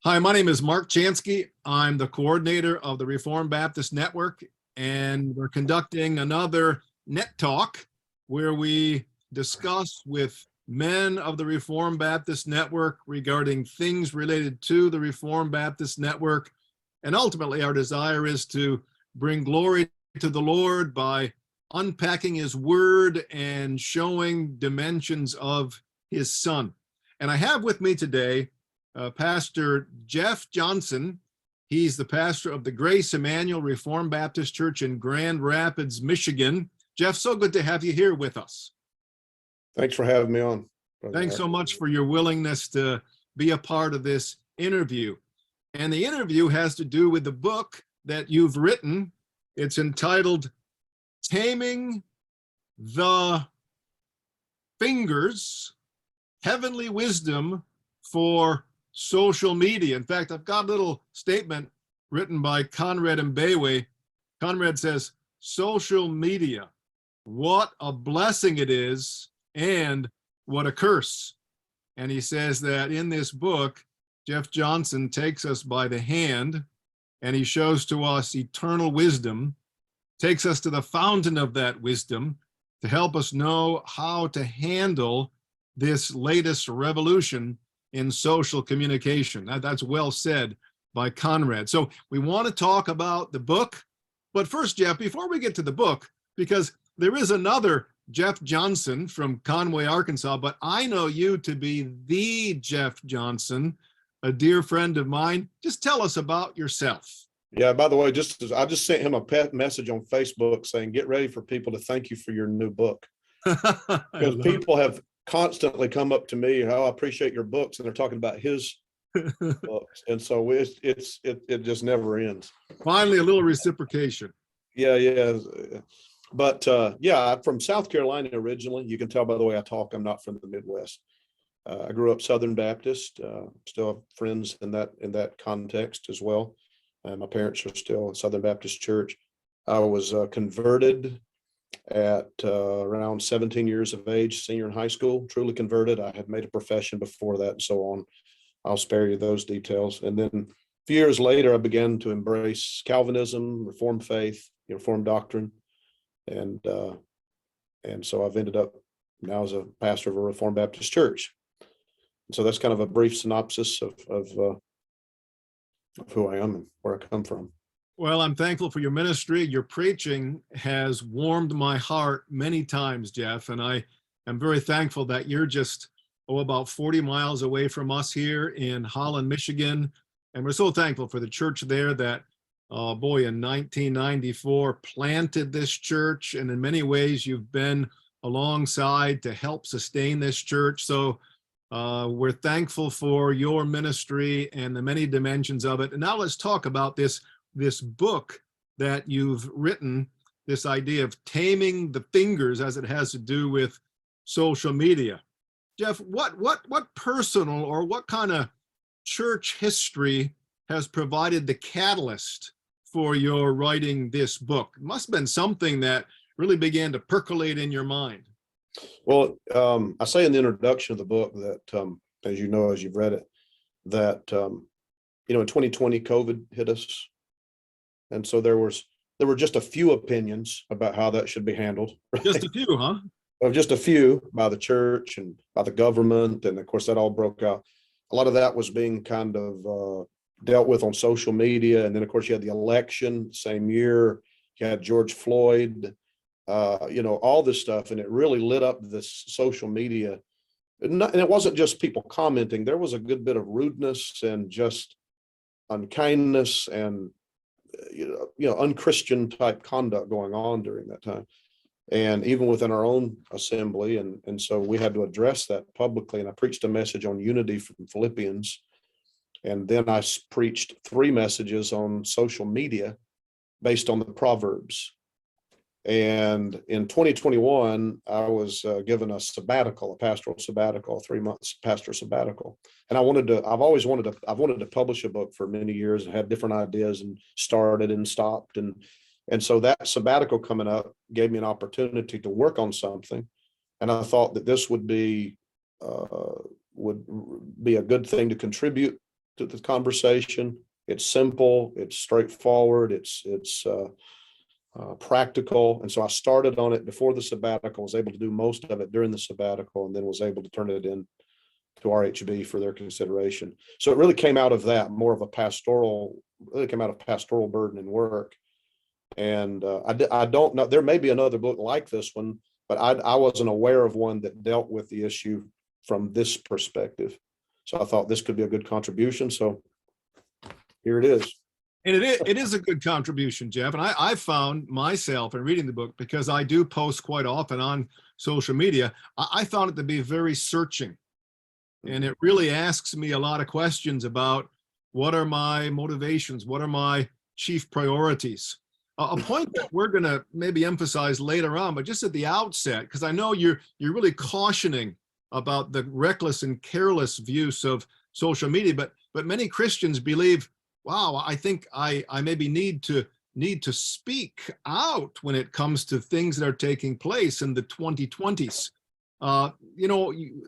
Hi, my name is Mark Chansky. I'm the coordinator of the Reformed Baptist Network, and we're conducting another NetTalk where we discuss with men of the Reformed Baptist Network regarding things related to the Reformed Baptist Network. And ultimately, our desire is to bring glory to the Lord by unpacking His Word and showing dimensions of His Son. And I have with me today Pastor Jeff Johnson. He's the pastor of the Grace Emmanuel Reformed Baptist Church in Grand Rapids, Michigan. Jeff, so good to have you here with us. Thanks for having me on. Thanks so much for your willingness to be a part of this interview. And the interview has to do with the book that you've written. It's entitled Taming the Fingers, Heavenly Wisdom for Social Media. In fact, I've got a little statement written by Conrad Mbewe. Conrad says, social media, what a blessing it is and what a curse. And he says that in this book, Jeff Johnson takes us by the hand and he shows to us eternal wisdom, takes us to the fountain of that wisdom to help us know how to handle this latest revolution in social communication. That's well said by Conrad. So we want to talk about the book, but first, Jeff, before we get to the book, because there is another Jeff Johnson from Conway, Arkansas, but I know you to be the Jeff Johnson, a dear friend of mine. Just tell us about yourself. Yeah, by the way, I just sent him a pet message on Facebook saying, get ready for people to thank you for your new book. Because people have constantly come up to me, I appreciate your books, and they're talking about his books. And so it just never ends. Finally, a little reciprocation. Yeah. But yeah, I'm from South Carolina originally. You can tell by the way I talk, I'm not from the Midwest. I grew up Southern Baptist, still have friends in that context as well. My parents are still in Southern Baptist Church. I was converted at around 17 years of age, senior in high school, truly converted. I had made a profession before that and so on. I'll spare you those details. And then a few years later, I began to embrace Calvinism, Reformed faith, Reformed doctrine. And so I've ended up now as a pastor of a Reformed Baptist church. And so that's kind of a brief synopsis of who I am and where I come from. Well, I'm thankful for your ministry. Your preaching has warmed my heart many times, Jeff, and I am very thankful that you're just about 40 miles away from us here in Holland, Michigan. And we're so thankful for the church there that, boy, in 1994 planted this church. And in many ways, you've been alongside to help sustain this church. So we're thankful for your ministry and the many dimensions of it. And now let's talk about this book that you've written, this idea of taming the fingers as it has to do with social media. Jeff, what personal or what kind of church history has provided the catalyst for your writing this book? It must have been something that really began to percolate in your mind. Well, I say in the introduction of the book that, as you know, as you've read it, that, in 2020, COVID hit us. And so there were just a few opinions about how that should be handled. Right? Just a few, huh? Just a few by the church and by the government. And of course, that all broke out. A lot of that was being kind of dealt with on social media. And then, of course, you had the election same year. You had George Floyd, all this stuff. And it really lit up this social media. And it wasn't just people commenting. There was a good bit of rudeness and just unkindness and unchristian type conduct going on during that time, and even within our own assembly. And so we had to address that publicly. And I preached a message on unity from Philippians. And then I preached 3 messages on social media based on the Proverbs. And in 2021, I was given a pastoral sabbatical, 3 months pastor sabbatical. And I've wanted to publish a book for many years and had different ideas and started and stopped. And so that sabbatical coming up gave me an opportunity to work on something. And I thought that this would be a good thing to contribute to the conversation. It's simple, it's straightforward, it's practical. And so I started on it before the sabbatical, was able to do most of it during the sabbatical, and then was able to turn it in to RHB for their consideration. So it really came out of that, more of a pastoral, really came out of pastoral burden and work. And I don't know, there may be another book like this one, but I wasn't aware of one that dealt with the issue from this perspective. So I thought this could be a good contribution. So here it is. And it is a good contribution, Jeff. And I found myself in reading the book, because I do post quite often on social media, I found it to be very searching. And it really asks me a lot of questions about what are my motivations? What are my chief priorities? A point that we're going to maybe emphasize later on, but just at the outset, because I know you're really cautioning about the reckless and careless use of social media, but many Christians believe, wow, I think I maybe need to speak out when it comes to things that are taking place in the 2020s.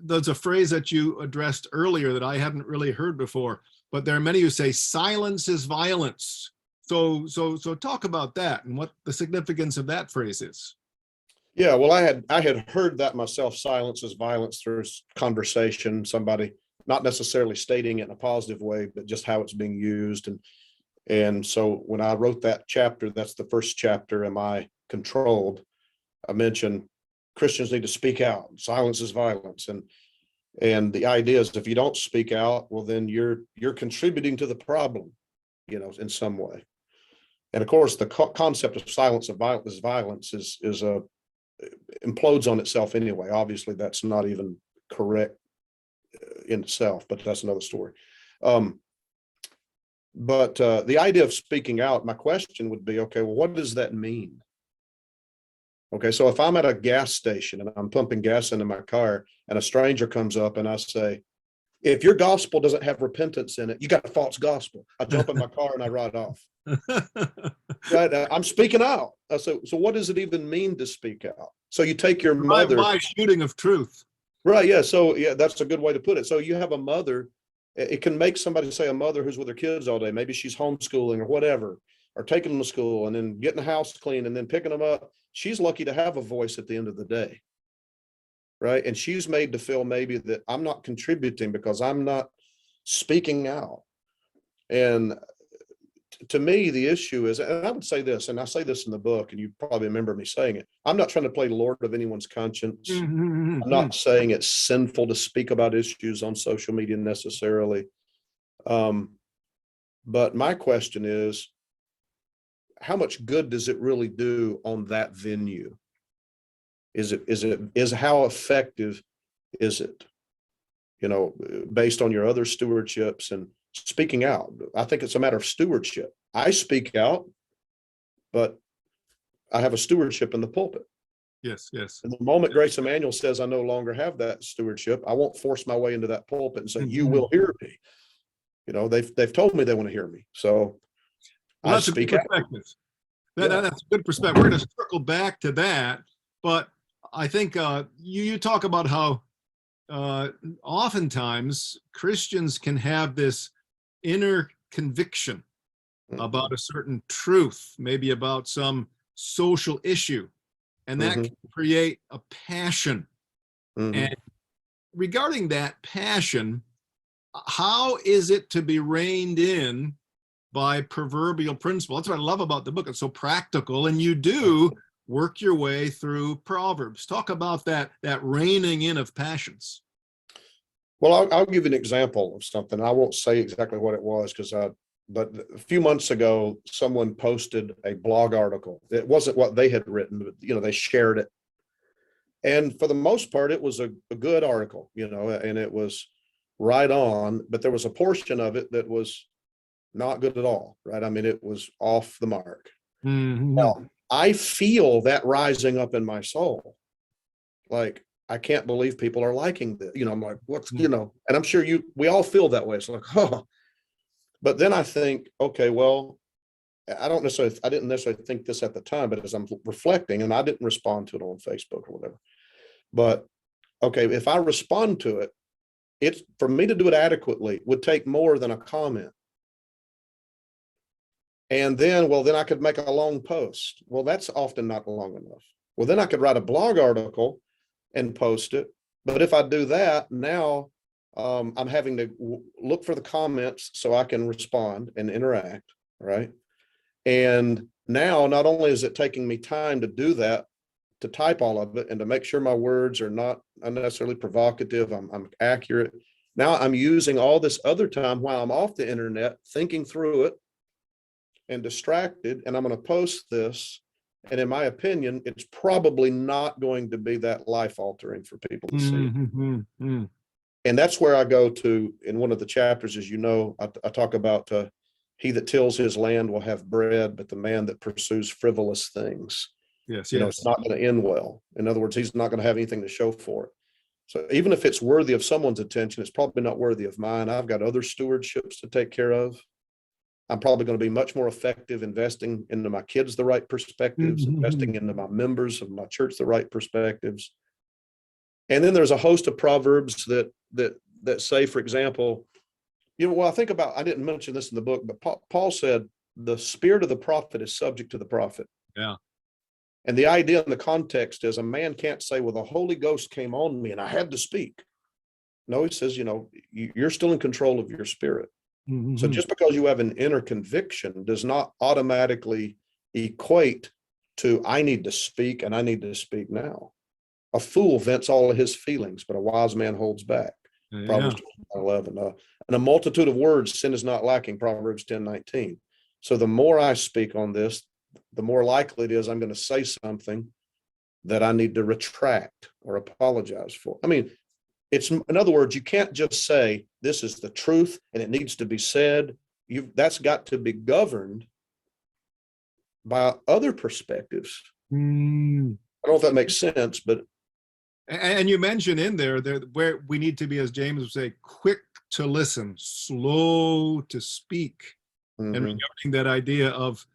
There's a phrase that you addressed earlier that I hadn't really heard before, but there are many who say silence is violence. So talk about that and what the significance of that phrase is. Yeah, well, I had heard that myself, silence is violence, through conversation, somebody not necessarily stating it in a positive way, but just how it's being used. And so when I wrote that chapter, that's the first chapter, Am I Controlled? I mentioned Christians need to speak out. Silence is violence. And the idea is, if you don't speak out, well, then you're contributing to the problem, in some way. And of course, the concept of silence of violence is implodes on itself anyway. Obviously, that's not even correct in itself, but that's another story. But the idea of speaking out, my question would be, okay, well, what does that mean? Okay, so if I'm at a gas station and I'm pumping gas into my car, and a stranger comes up and I say, if your gospel doesn't have repentance in it, you got a false gospel. I jump in my car and I ride off. Right? I'm speaking out. So what does it even mean to speak out? So you take your mother. My shooting of truth. Right. Yeah. So yeah, that's a good way to put it. So you have a mother. It can make somebody say, a mother who's with her kids all day. Maybe she's homeschooling or whatever, or taking them to school and then getting the house clean and then picking them up. She's lucky to have a voice at the end of the day. Right. And she's made to feel maybe that I'm not contributing because I'm not speaking out. And to me, the issue is, and I would say this, and I say this in the book, and you probably remember me saying it, I'm not trying to play Lord of anyone's conscience. I'm not saying it's sinful to speak about issues on social media necessarily. But my question is, how much good does it really do on that venue? Is how effective is it? Based on your other stewardships and speaking out. I think it's a matter of stewardship. I speak out, but I have a stewardship in the pulpit. Yes. And the moment Grace Emanuel says I no longer have that stewardship, I won't force my way into that pulpit and say, you will hear me. They've told me they want to hear me. So I speak out. That's a good perspective. We're going to circle back to that, but I think you talk about how oftentimes Christians can have this inner conviction about a certain truth, maybe about some social issue, and that can create a passion. And regarding that passion, how is it to be reined in by proverbial principle? That's what I love about the book. It's so practical, and you do work your way through Proverbs. Talk about that reining in of passions. Well, I'll give you an example of something. I won't say exactly what it was, but a few months ago, someone posted a blog article. It wasn't what they had written, but they shared it. And for the most part, it was a good article, and it was right on, but there was a portion of it that was not good at all, right? I mean, it was off the mark. Now, I feel that rising up in my soul. Like, I can't believe people are liking this. I'm like, what's, and I'm sure we all feel that way. It's like, oh, but then I think, okay, well, I didn't necessarily think this at the time, but as I'm reflecting, and I didn't respond to it on Facebook or whatever, but okay, if I respond to it, it's for me to do it adequately would take more than a comment. And then, well, then I could make a long post. Well, that's often not long enough. Well, then I could write a blog article and post it. But if I do that, now I'm having to look for the comments so I can respond and interact, right? And now not only is it taking me time to do that, to type all of it and to make sure my words are not unnecessarily provocative, I'm accurate. Now I'm using all this other time while I'm off the internet, thinking through it and distracted, and I'm going to post this. And in my opinion, it's probably not going to be that life altering for people to see. Mm-hmm. And that's where I go to in one of the chapters, as you know, I talk about he that tills his land will have bread, but the man that pursues frivolous things, Yes, you know, yes. it's not going to end well. In other words, he's not going to have anything to show for it. So even if it's worthy of someone's attention, it's probably not worthy of mine. I've got other stewardships to take care of. I'm probably going to be much more effective investing into my kids the right perspectives, Mm-hmm. investing into my members of my church the right perspectives. And then there's a host of proverbs that say, for example, you know, well, I think about, I didn't mention this in the book, but Paul said the spirit of the prophet is subject to the prophet. Yeah. And the idea in the context is a man can't say, well, the Holy Ghost came on me and I had to speak. No, he says, you know, you're still in control of your spirit. Mm-hmm. So just because you have an inner conviction does not automatically equate to I need to speak and I need to speak now. A fool vents all of his feelings, but a wise man holds back. Yeah. Proverbs 11. And a multitude of words, sin is not lacking. Proverbs 10:19. So the more I speak on this, the more likely it is I'm going to say something that I need to retract or apologize for. I mean, it's, in other words, you can't just say this is the truth and it needs to be said. That's got to be governed by other perspectives. Mm. I don't know if that makes sense, but And you mentioned in there where we need to be, as James would say, quick to listen, slow to speak, and regarding that idea of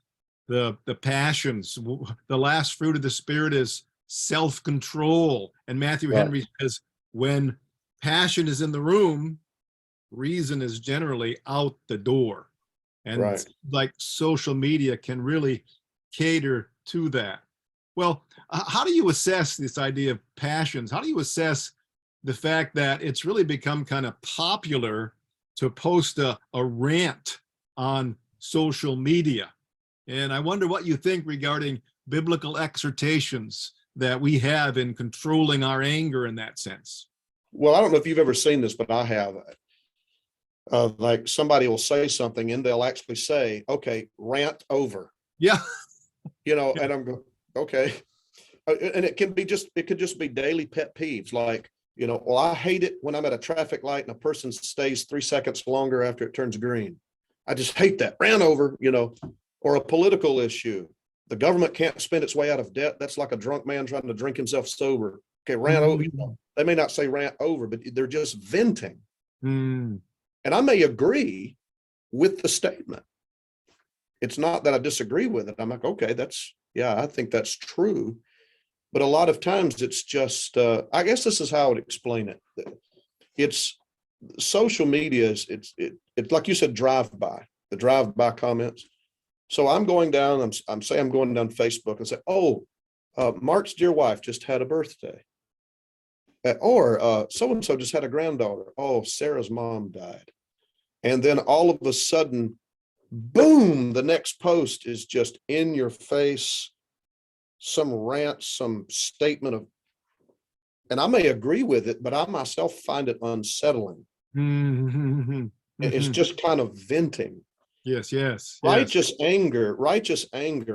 the passions. The last fruit of the Spirit is self-control. And Matthew Henry says, when passion is in the room, reason is generally out the door. And like social media can really cater to that. Well, how do you assess this idea of passions? How do you assess the fact that it's really become kind of popular to post a rant on social media? And I wonder what you think regarding biblical exhortations that we have in controlling our anger in that sense. Well, I don't know if you've ever seen this, but I have. Like somebody will say something and they'll actually say, okay, rant over. Yeah. You know, and I'm going, okay. And it could just be daily pet peeves. Like, you know, well, I hate it when I'm at a traffic light and a person stays 3 seconds longer after it turns green. I just hate that. Ran over, you know, or a political issue. The government can't spend its way out of debt. That's like a drunk man trying to drink himself sober. Okay, ran over. You know, they may not say rant over, but they're just venting. And I may agree with the statement. It's not that I disagree with it. I'm like, okay, I think that's true. But a lot of times it's just, I guess this is how I would explain it. It's social media it's like you said, the drive-by comments. So I'm going down, I'm saying I'm going down Facebook and say, oh, Mark's dear wife just had a birthday. Or so-and-so just had a granddaughter. Oh, Sarah's mom died. And then all of a sudden, boom, the next post is just in your face, some rant, some statement of, and I may agree with it, but I myself find it unsettling. It's just kind of venting. Yes. Righteous anger,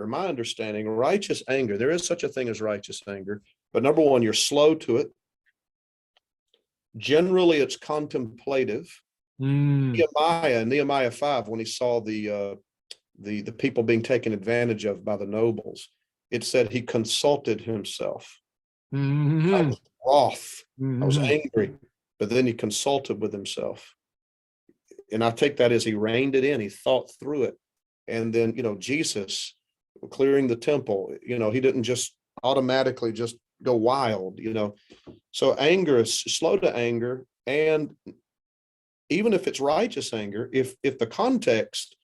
my understanding, righteous anger, there is such a thing as righteous anger, but number one, you're slow to it. Generally, it's contemplative. Nehemiah 5, when he saw the people being taken advantage of by the nobles, it said he consulted himself. I was wroth. I was angry, but then he consulted with himself. And I take that as he reined it in. He thought through it. And then, you know, Jesus clearing the temple, you know, he didn't just automatically just go wild, you know. So anger is slow to anger, And even if it's righteous anger, if the context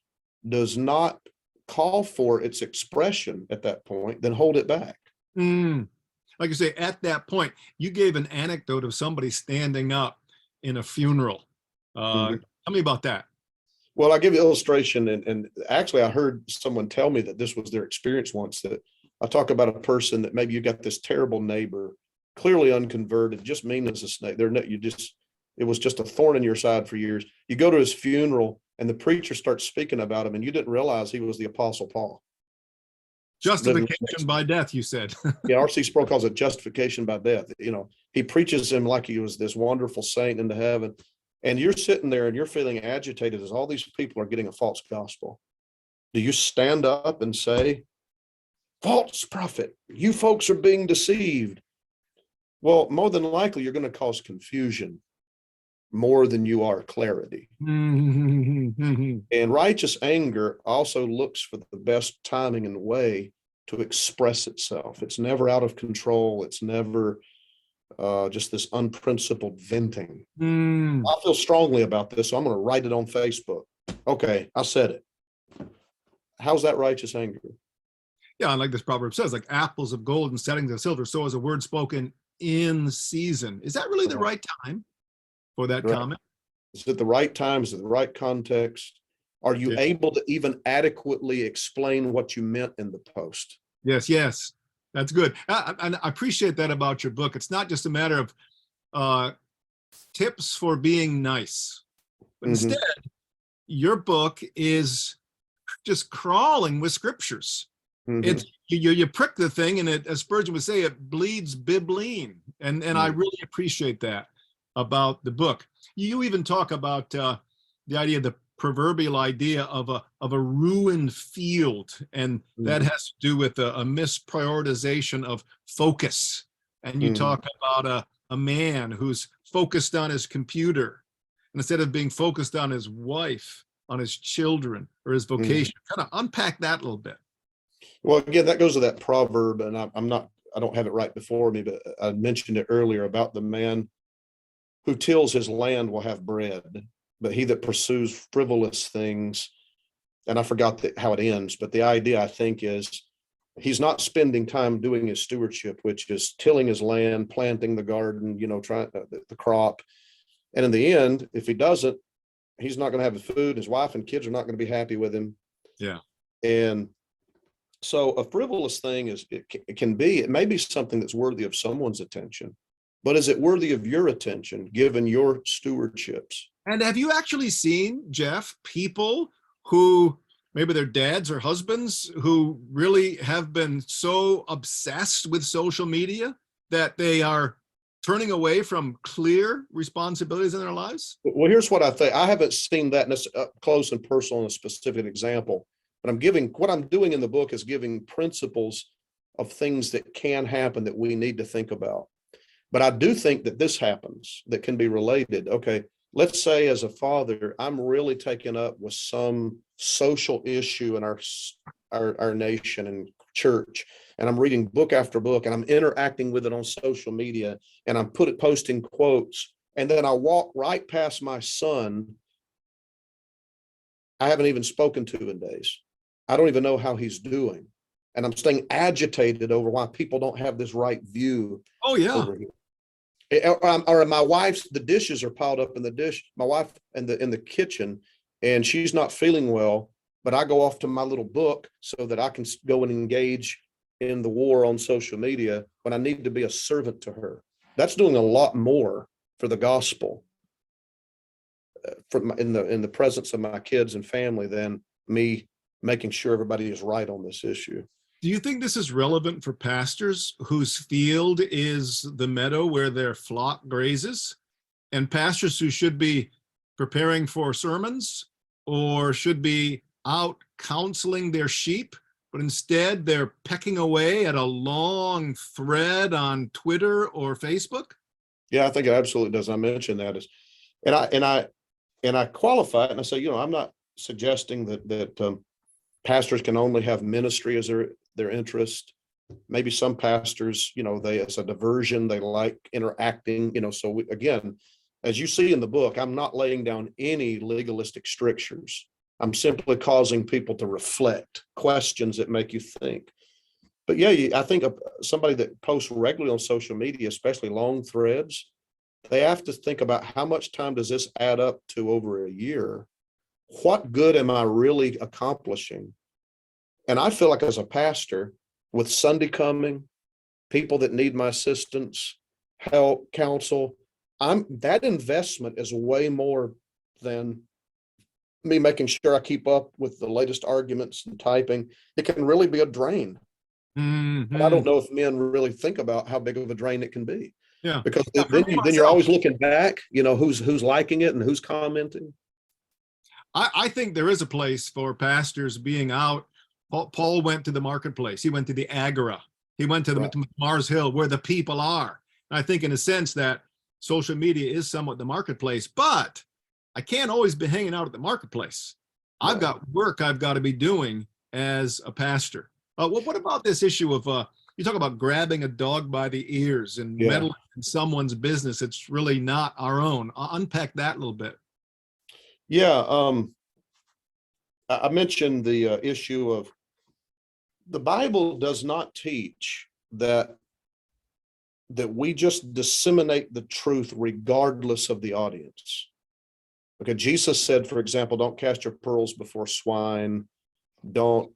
does not call for its expression at that point, then hold it back. Mm. Like you say, at that point, you gave an anecdote of somebody standing up in a funeral. Mhm. Tell me about that. Well, I give you illustration, and actually I heard someone tell me that this was their experience once, that I talk about a person that maybe you got this terrible neighbor, clearly unconverted, just mean as a snake. It was just a thorn in your side for years. You go to his funeral and the preacher starts speaking about him and you didn't realize he was the Apostle Paul. Justification by death, you said. Yeah, R.C. Sproul calls it justification by death. He preaches him like he was this wonderful saint into heaven. And you're sitting there and you're feeling agitated as all these people are getting a false gospel. Do you stand up and say, false prophet, you folks are being deceived? Well, more than likely, you're going to cause confusion more than you are clarity. And righteous anger also looks for the best timing and way to express itself. It's never out of control. It's never just this unprincipled venting. I feel strongly about this, so I'm going to write it on Facebook. Okay, I said it. How's that righteous anger? Yeah, and like this proverb says, like apples of gold and settings of silver, so is a word spoken in season. Is that really the right time for that comment? Is it the right time? Is it the right context? Are you able to even adequately explain what you meant in the post? Yes. That's good. And I appreciate that about your book. It's not just a matter of tips for being nice, but instead, your book is just crawling with scriptures. It's you prick the thing, and it, as Spurgeon would say, it bleeds bibline, and I really appreciate that about the book. You even talk about the idea, the proverbial idea of a ruined field, and that has to do with a misprioritization of focus. And you talk about a man who's focused on his computer instead of being focused on his wife, on his children, or his vocation. Kind of unpack that a little bit. Well, again, that goes to that proverb, and I don't have it right before me, but I mentioned it earlier about the man who tills his land will have bread, but he that pursues frivolous things, and I forgot how it ends, but the idea, I think, is he's not spending time doing his stewardship, which is tilling his land, planting the garden, trying the crop. And in the end, if he doesn't, he's not going to have the food. His wife and kids are not going to be happy with him. Yeah. And so a frivolous thing it may be something that's worthy of someone's attention, but is it worthy of your attention given your stewardships? And have you actually seen, Jeff, people who maybe their dads or husbands who really have been so obsessed with social media that they are turning away from clear responsibilities in their lives? Well, here's what I think. I haven't seen that up close and personal in a specific example, but what I'm doing in the book is giving principles of things that can happen that we need to think about. But I do think that this happens that can be related. Okay, let's say as a father, I'm really taken up with some social issue in our nation and church, and I'm reading book after book, and I'm interacting with it on social media, and I'm posting quotes, and then I walk right past my son I haven't even spoken to in days. I don't even know how he's doing. And I'm staying agitated over why people don't have this right view. Oh, yeah. Over here. Or my wife's, the dishes are piled up in my wife in the kitchen, and she's not feeling well, but I go off to my little book so that I can go and engage in the war on social media when I need to be a servant to her. That's doing a lot more for the gospel in the presence of my kids and family than me making sure everybody is right on this issue. Do you think this is relevant for pastors whose field is the meadow where their flock grazes, and pastors who should be preparing for sermons or should be out counseling their sheep, but instead they're pecking away at a long thread on Twitter or Facebook? Yeah, I think it absolutely does. I mentioned that and I qualify it and I say, I'm not suggesting that pastors can only have ministry as their interest. Maybe some pastors, it's a diversion. They like interacting, so again, as you see in the book, I'm not laying down any legalistic strictures. I'm simply causing people to reflect questions that make you think. But yeah, I think somebody that posts regularly on social media, especially long threads, they have to think about how much time does this add up to over a year? What good am I really accomplishing? And I feel like as a pastor, with Sunday coming, people that need my assistance, help, counsel, that investment is way more than me making sure I keep up with the latest arguments and typing. It can really be a drain. And I don't know if men really think about how big of a drain it can be. Yeah. Because Yeah, for me then you're myself, always looking back, who's liking it and who's commenting. I think there is a place for pastors being out. Paul went to the marketplace. He went to the agora. He went to Right. to Mars Hill where the people are. And I think in a sense that social media is somewhat the marketplace, but I can't always be hanging out at the marketplace. I've No. got work I've got to be doing as a pastor. What about this issue of you talk about grabbing a dog by the ears and Yeah. meddling in someone's business? It's really not our own. Unpack that a little bit. Yeah. I mentioned the issue of the Bible does not teach that we just disseminate the truth regardless of the audience. Okay, Jesus said, for example, don't cast your pearls before swine. Don't,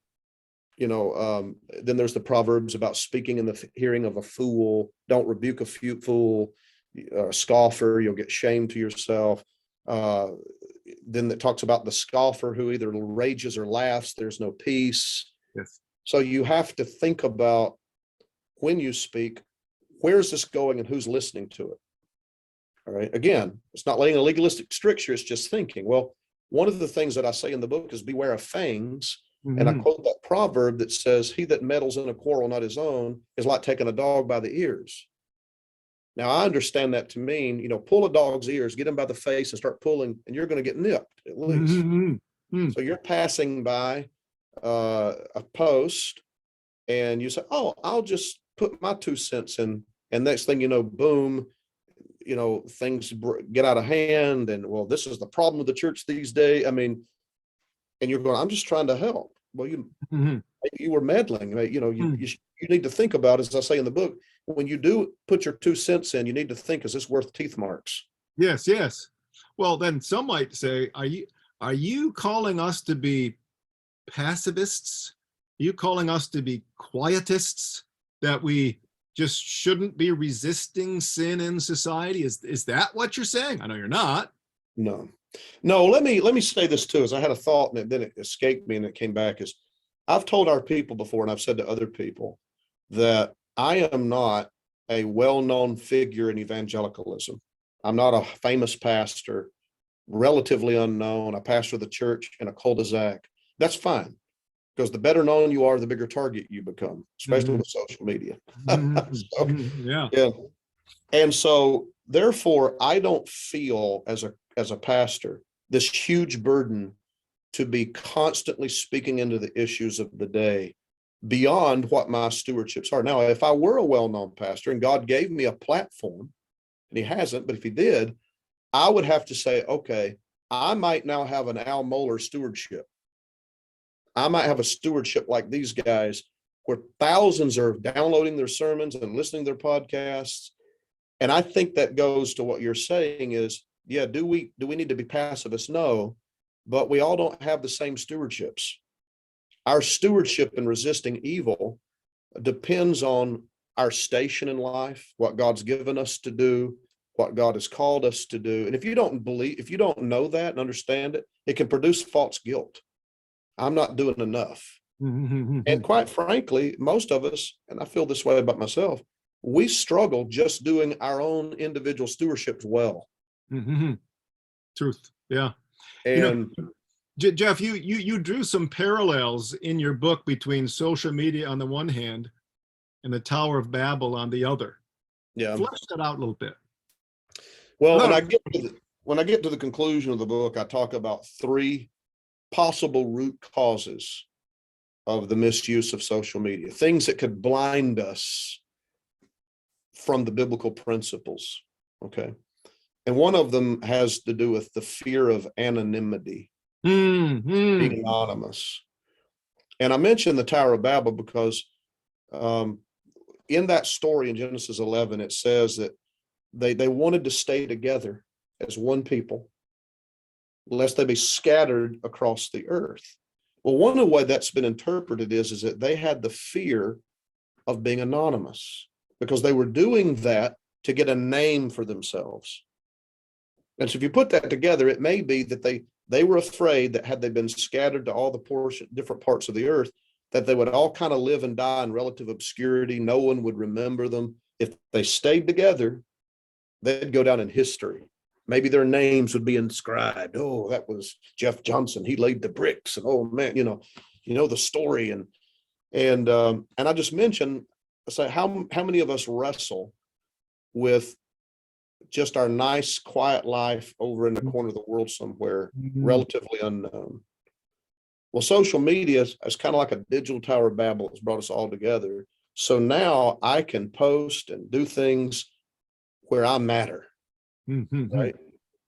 then there's the Proverbs about speaking in the hearing of a fool. Don't rebuke a fool, scoffer, you'll get shame to yourself. Then it talks about the scoffer who either rages or laughs. There's no peace. Yes. So you have to think about when you speak, where's this going and who's listening to it? All right. Again, it's not laying a legalistic stricture. It's just thinking. Well, one of the things that I say in the book is beware of fangs. And I quote that proverb that says, he that meddles in a quarrel not his own is like taking a dog by the ears. Now, I understand that to mean, pull a dog's ears, get him by the face and start pulling, and you're going to get nipped at least. So you're passing by a post and you say, oh, I'll just put my 2 cents in. And next thing you know, boom, things get out of hand. And well, this is the problem with the church these days. I mean, and you're going, I'm just trying to help. Well, you were meddling. You need to think about, as I say in the book, when you do put your 2 cents in, you need to think, is this worth teeth marks? Yes, yes. Well, then some might say, are you calling us to be pacifists? Are you calling us to be quietists, that we just shouldn't be resisting sin in society? Is that what you're saying? I know you're not. No. Let me say this too, as I had a thought and then it escaped me and it came back, is I've told our people before, and I've said to other people, that I am not a well-known figure in evangelicalism. I'm not a famous pastor, relatively unknown. I pastor the church in a cul-de-sac. That's fine, because the better known you are, the bigger target you become, especially with social media. Yeah. And so therefore, I don't feel as a pastor this huge burden to be constantly speaking into the issues of the day beyond what my stewardships are. Now, if I were a well-known pastor and God gave me a platform, and he hasn't, but if he did, I would have to say, okay, I might now have an Al Mohler stewardship. I might have a stewardship like these guys where thousands are downloading their sermons and listening to their podcasts. And I think that goes to what you're saying is, yeah, do we need to be pacifists? No, but we all don't have the same stewardships. Our stewardship in resisting evil depends on our station in life, what God's given us to do, what God has called us to do. And if you don't know that and understand it, it can produce false guilt. I'm not doing enough. And quite frankly, most of us, and I feel this way about myself, we struggle just doing our own individual stewardships well. Truth. Yeah. And Jeff, you drew some parallels in your book between social media on the one hand and the Tower of Babel on the other. yeah, Flesh that out a little bit. well, when I get to the conclusion of the book, I talk about 3 possible root causes of the misuse of social media, things that could blind us from the biblical principles. Okay. And one of them has to do with the fear of anonymity, being anonymous. And I mentioned the Tower of Babel because in that story in Genesis 11, it says that they wanted to stay together as one people, lest they be scattered across the earth. Well, one of the way that's been interpreted is that they had the fear of being anonymous because they were doing that to get a name for themselves. And so if you put that together, it may be that they were afraid that had they been scattered to all the different parts of the earth, that they would all kind of live and die in relative obscurity. No one would remember them. If they stayed together, they'd go down in history. Maybe their names would be inscribed. Oh, that was Jeff Johnson. He laid the bricks. And oh man, you know the story. And I just mentioned, so how many of us wrestle with just our nice, quiet life over in the corner of the world somewhere, relatively unknown? Well, social media is kind of like a digital Tower of Babel. It's brought us all together. So now I can post and do things where I matter, right?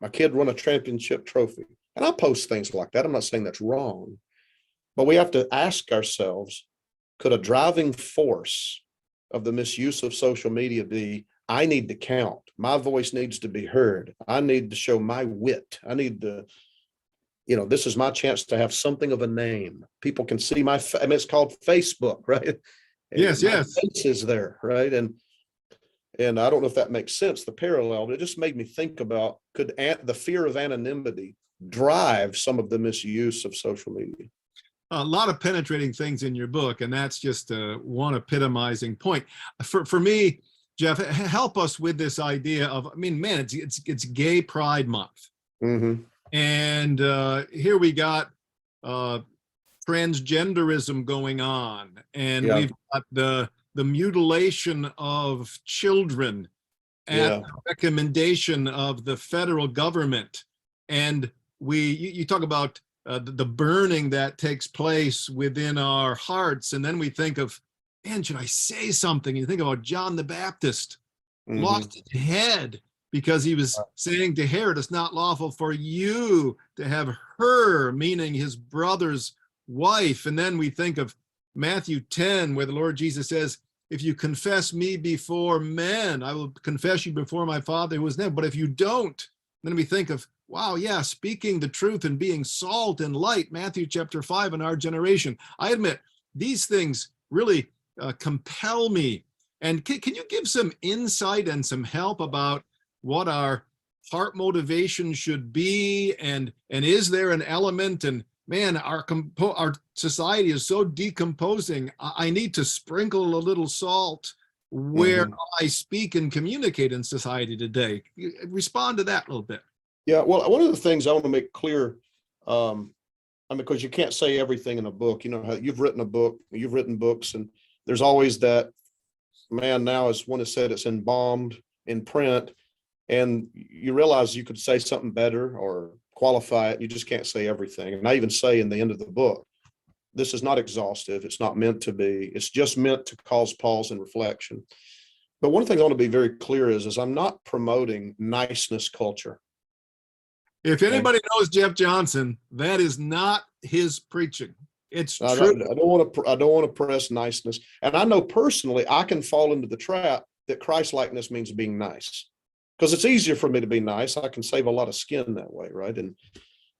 My kid won a championship trophy, and I post things like that. I'm not saying that's wrong, but we have to ask ourselves, could a driving force of the misuse of social media be, I need to count. My voice needs to be heard. I need to show my wit. I need to, this is my chance to have something of a name. People can see it's called Facebook, right? Yes, My yes. face is there, right? And I don't know if that makes sense, the parallel, but it just made me think about, could the fear of anonymity drive some of the misuse of social media? A lot of penetrating things in your book, and that's just one epitomizing point. For me, Jeff, help us with this idea of, it's Gay Pride Month. Mm-hmm. And here we got transgenderism going on, and we've got the mutilation of children at the recommendation of the federal government. And you talk about the burning that takes place within our hearts. And then we think of, man, should I say something? You think about John the Baptist lost his head because he was saying to Herod, it's not lawful for you to have her, meaning his brother's wife. And then we think of Matthew 10, where the Lord Jesus says, if you confess me before men, I will confess you before my Father who is in heaven. But if you don't, then we think of, wow, yeah, speaking the truth and being salt and light, Matthew chapter 5 in our generation. I admit, these things really compel me. And can you give some insight and some help about what our heart motivation should be? And is there an element, and man, our society is so decomposing. I need to sprinkle a little salt where I speak and communicate in society today. Respond to that a little bit. Yeah, well, one of the things I want to make clear, because you can't say everything in a book. You know how you've written a book, you've written books, and there's always that, man, now as one has said, it's embalmed in print, and you realize you could say something better or qualify it. You just can't say everything. And I even say in the end of the book, this is not exhaustive. It's not meant to be. It's just meant to cause pause and reflection. But one thing I want to be very clear is I'm not promoting niceness culture. If anybody knows Jeff Johnson, that is not his preaching. It's true. I don't want to press niceness. And I know personally, I can fall into the trap that Christ-likeness means being nice, because it's easier for me to be nice. I can save a lot of skin that way, right? And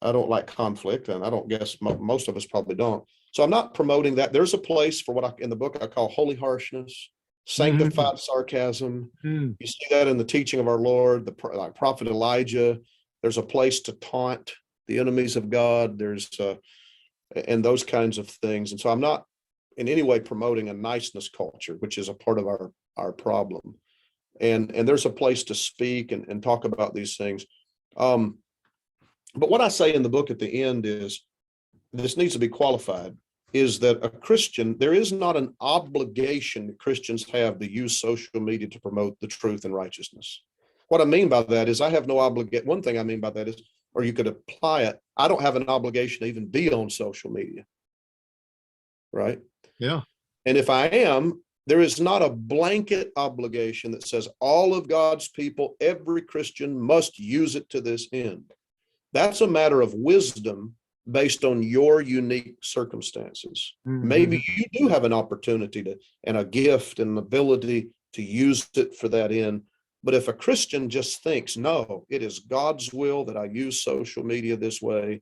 I don't like conflict, and I don't guess most of us probably don't. So I'm not promoting that. There's a place for what in the book I call holy harshness, sanctified sarcasm. You see that in the teaching of our Lord, like Prophet Elijah. There's a place to taunt the enemies of God. There's and those kinds of things. And so I'm not in any way promoting a niceness culture, which is a part of our problem. And there's a place to speak and talk about these things. But what I say in the book at the end is, this needs to be qualified, is that a Christian, there is not an obligation that Christians have to use social media to promote the truth and righteousness. What I mean by that is I have no obligation. One thing I mean by that is, or you could apply it, I don't have an obligation to even be on social media. Right? Yeah. And if I am, There is not a blanket obligation that says all of God's people, every Christian must use it to this end. That's a matter of wisdom based on your unique circumstances. Maybe you do have an opportunity to, and a gift and ability to use it for that end. But if a Christian just thinks, no, it is God's will that I use social media this way,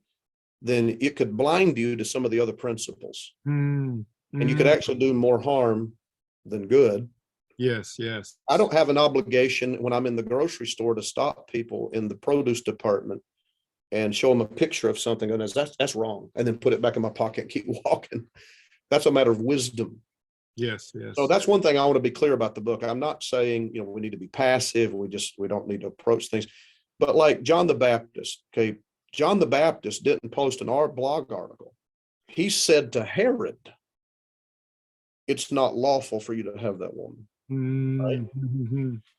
then it could blind you to some of the other principles. And you could actually do more harm than good. Yes, yes. I don't have an obligation when I'm in the grocery store to stop people in the produce department and show them a picture of something and that's wrong, and then put it back in my pocket and keep walking. That's a matter of wisdom. Yes, yes. So that's one thing I want to be clear about the book. I'm not saying, we need to be passive. We don't need to approach things. But like John the Baptist, okay, John the Baptist didn't post an blog article. He said to Herod, it's not lawful for you to have that woman. Right?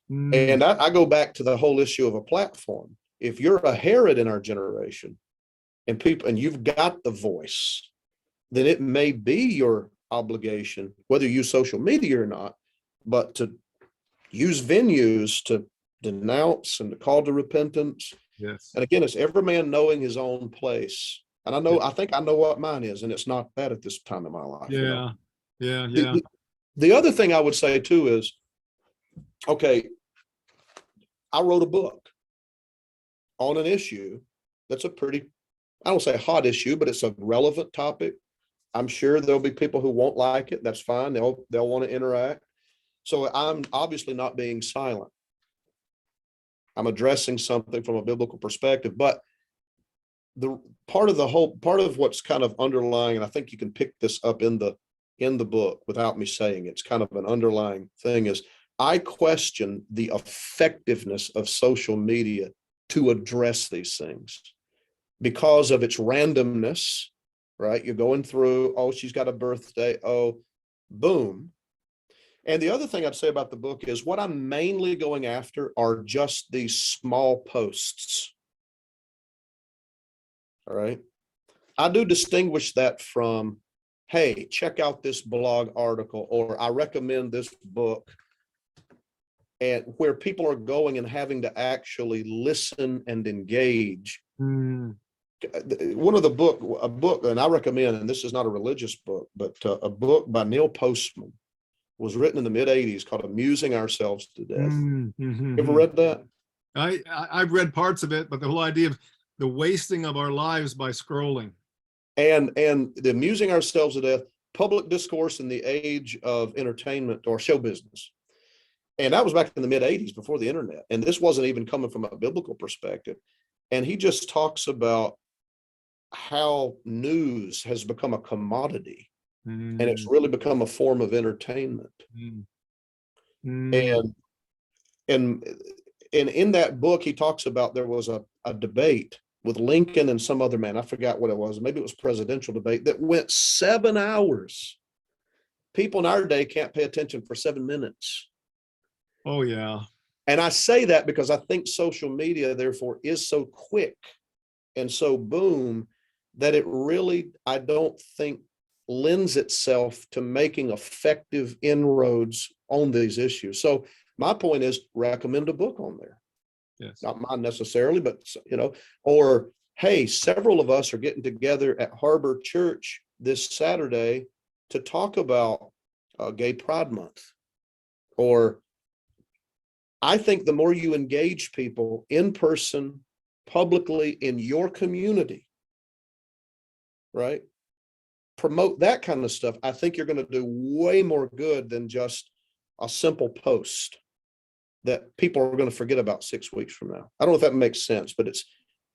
And I go back to the whole issue of a platform. If you're a Herod in our generation and you've got the voice, then it may be your obligation, whether you use social media or not, but to use venues to denounce and to call to repentance. Yes. And again, it's every man knowing his own place. And I think I know what mine is, and it's not that at this time in my life. Yeah. The other thing I would say too is, okay, I wrote a book on an issue that's a pretty, I don't say hot issue, but it's a relevant topic. I'm sure there'll be people who won't like it. That's fine. They'll want to interact. So I'm obviously not being silent. I'm addressing something from a biblical perspective, but the part of what's kind of underlying, and I think you can pick this up in the book without me saying it's kind of an underlying thing, is I question the effectiveness of social media to address these things because of its randomness, right? You're going through, oh, she's got a birthday, oh, boom. And the other thing I'd say about the book is what I'm mainly going after are just these small posts. All right. I do distinguish that from, hey, check out this blog article, or I recommend this book, and where people are going and having to actually listen and engage. One of a book, and I recommend, and this is not a religious book, but a book by Neil Postman was written in the mid-'80s called Amusing Ourselves to Death. You ever read that? I've read parts of it, but the whole idea of the wasting of our lives by scrolling. And the Amusing Ourselves to Death, public discourse in the age of entertainment or show business. And that was back in the mid-'80s before the internet. And this wasn't even coming from a biblical perspective. And he just talks about how news has become a commodity and it's really become a form of entertainment. And in that book, he talks about there was a debate with Lincoln and some other man. I forgot what it was. Maybe it was presidential debate that went 7 hours. People in our day can't pay attention for 7 minutes. Oh, yeah. And I say that because I think social media, therefore, is so quick and so boom that it really, I don't think, lends itself to making effective inroads on these issues. So my point is, recommend a book on there. Yes. Not mine necessarily, but or hey, several of us are getting together at Harbor Church this Saturday to talk about Gay Pride Month. Or I think the more you engage people in person, publicly in your community, right? Promote that kind of stuff. I think you're going to do way more good than just a simple post that people are going to forget about 6 weeks from now. I don't know if that makes sense, but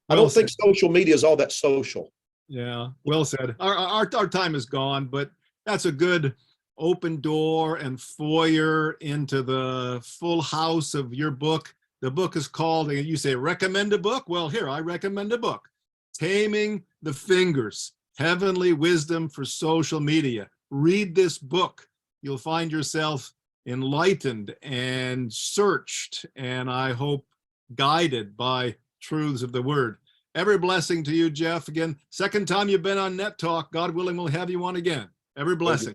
I don't think social media is all that social. Yeah, well said. Our time is gone, but that's a good open door and foyer into the full house of your book. The book is called, and you say, recommend a book? Well, here, I recommend a book. Taming the Fingers, Heavenly Wisdom for Social Media. Read this book. You'll find yourself enlightened and searched, and I hope guided by truths of the word. Every blessing to you, Jeff. Again, second time you've been on NetTalk. God willing, we'll have you on again. Every blessing.